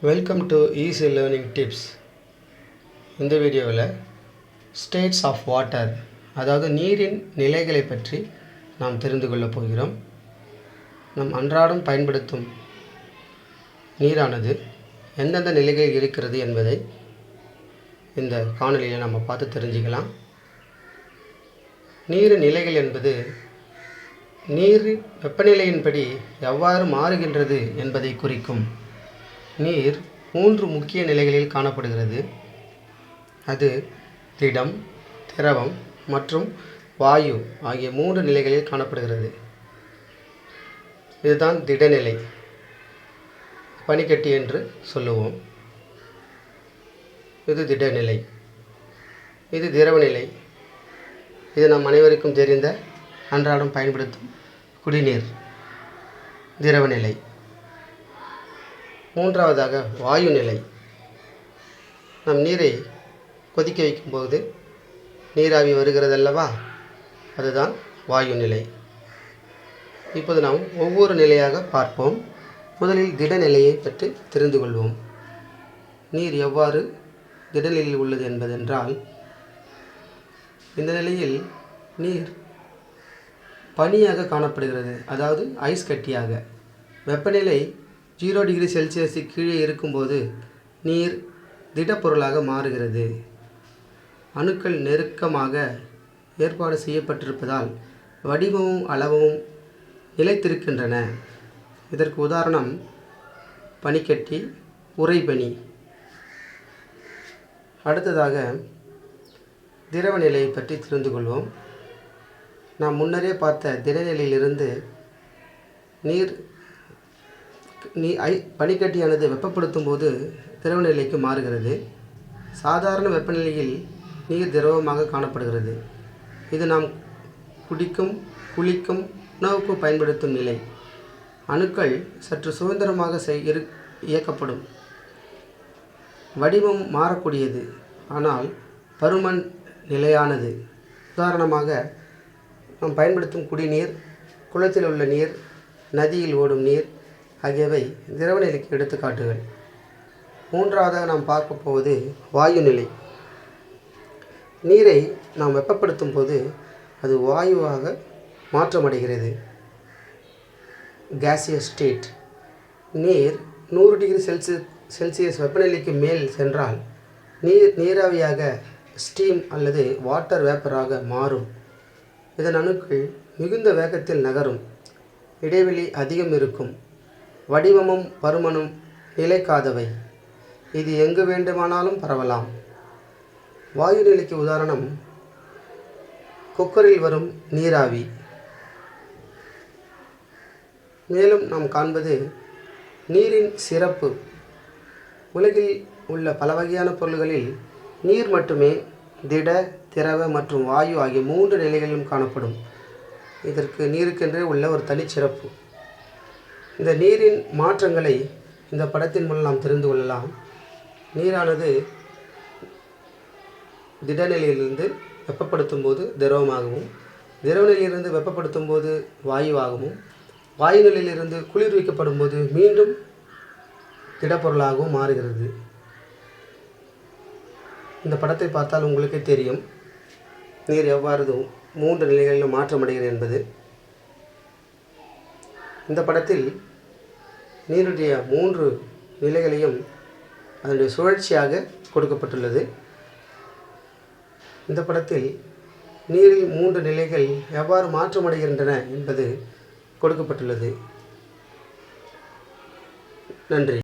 Welcome to easy learning tips. இந்த வீடியோவில் states of water, அதாவது நீரின் நிலைகளை பற்றி நாம் தெரிந்து கொள்ளப் போகிறோம். நம் அன்றாடம் பயன்படுத்தும் நீரானது எந்தெந்த நிலைகளில் இருக்கிறது என்பதை இந்த காணொலியில் நம்ம பார்த்து தெரிஞ்சுக்கலாம். நீரின் நிலைகள் என்பது நீர் வெப்பநிலையின்படி எவ்வாறு மாறுகின்றது என்பதை குறிக்கும். நீர் 3 முக்கிய நிலைகளில் காணப்படுகிறது. அது திடம், திரவம் மற்றும் வாயு ஆகிய 3 நிலைகளில் காணப்படுகிறது. இதுதான் திடநிலை, பனிக்கட்டி என்று சொல்லுவோம். இது திடநிலை. இது திரவநிலை. இது நம் அனைவருக்கும் தெரிந்த அன்றாடம் பயன்படுத்தும் குடிநீர், திரவநிலை. மூன்றாவதாக வாயு நிலை. நம் நீரை கொதிக்க வைக்கும்போது நீராவி வருகிறதல்லவா, அதுதான் வாயு நிலை. இப்போது நாம் ஒவ்வொரு நிலையாக பார்ப்போம். முதலில் திடநிலையை பற்றி தெரிந்து கொள்வோம். நீர் எவ்வாறு திடநிலையில் உள்ளது என்பதென்றால், இந்த நிலையில் நீர் பனியாக காணப்படுகிறது, அதாவது ஐஸ் கட்டியாக. வெப்பநிலை 0 டிகிரி செல்சியஸுக்கு கீழே இருக்கும்போது நீர் திடப்பொருளாக மாறுகிறது. அணுக்கள் நெருக்கமாக ஏற்பாடு செய்யப்பட்டிருப்பதால் வடிவமும் அளவும் நிலைத்திருக்கின்றன. இதற்கு உதாரணம் பனிக்கட்டி, உறைபனி. அடுத்ததாக திரவநிலையை பற்றி தெரிந்து கொள்வோம். நாம் முன்னரே பார்த்த திடநிலையிலிருந்து பனிக்கட்டியானது வெப்பப்படுத்தும் போது திரவநிலைக்கு மாறுகிறது. சாதாரண வெப்பநிலையில் நீர் திரவமாக காணப்படுகிறது. இது நாம் குடிக்கும், குளிக்கும், உணவுக்கு பயன்படுத்தும் நிலை. அணுக்கள் சற்று சுதந்திரமாக இயக்கப்படும். வடிவம் மாறக்கூடியது, ஆனால் பருமன் நிலையானது. உதாரணமாக நாம் பயன்படுத்தும் குடிநீர், குளத்தில் உள்ள நீர், நதியில் ஓடும் நீர் ஆகியவை திரவநிலைக்கு எடுத்துக்காட்டுகள். மூன்றாவதாக நாம் பார்க்க போவது வாயு நிலை. நீரை நாம் வெப்பப்படுத்தும் போது அது வாயுவாக மாற்றமடைகிறது, கேசியஸ் ஸ்டேட். நீர் 100 டிகிரி செல்சியஸ் வெப்பநிலைக்கு மேல் சென்றால் நீராவியாக, ஸ்டீம் அல்லது வாட்டர் வேப்பராக மாறும். இதன் அணுக்கள் மிகுந்த வேகத்தில் நகரும். இடைவெளி அதிகம் இருக்கும். வடிவமும் பருமனும் நிலைக்காதவை. இது எங்கு வேண்டுமானாலும் பரவலாம். வாயு நிலைக்கு உதாரணம் குக்கரில் வரும் நீராவி. மேலும் நாம் காண்பது நீரின் சிறப்பு. உலகில் உள்ள பல வகையான பொருள்களில் நீர் மட்டுமே திட, திரவ மற்றும் வாயு ஆகிய 3 நிலைகளிலும் காணப்படும். இதற்கு நீருக்கென்றே உள்ள ஒரு தனிச்சிறப்பு. இந்த நீரின் மாற்றங்களை இந்த படத்தின் மூலம் நாம் தெரிந்து கொள்ளலாம். நீரானது திடநிலையிலிருந்து வெப்பப்படுத்தும் போது திரவமாகவும், திரவநிலையிலிருந்து வெப்பப்படுத்தும் போது வாயுவாகவும், வாயு நிலையிலிருந்து குளிர்விக்கப்படும் போது மீண்டும் திடப்பொருளாகவும் மாறுகிறது. இந்த படத்தை பார்த்தால் உங்களுக்கே தெரியும் நீர் எவ்வாறு 3 நிலைகளிலும் மாற்றமடைகிறது என்பது. இந்த படத்தில் நீருடைய 3 நிலைகளையும் அதனுடைய சுழற்சியாக கொடுக்கப்பட்டுள்ளது. இந்த படத்தில் நீரில் 3 நிலைகள் எவ்வாறு மாற்றமடைகின்றன என்பது கொடுக்கப்பட்டுள்ளது. நன்றி.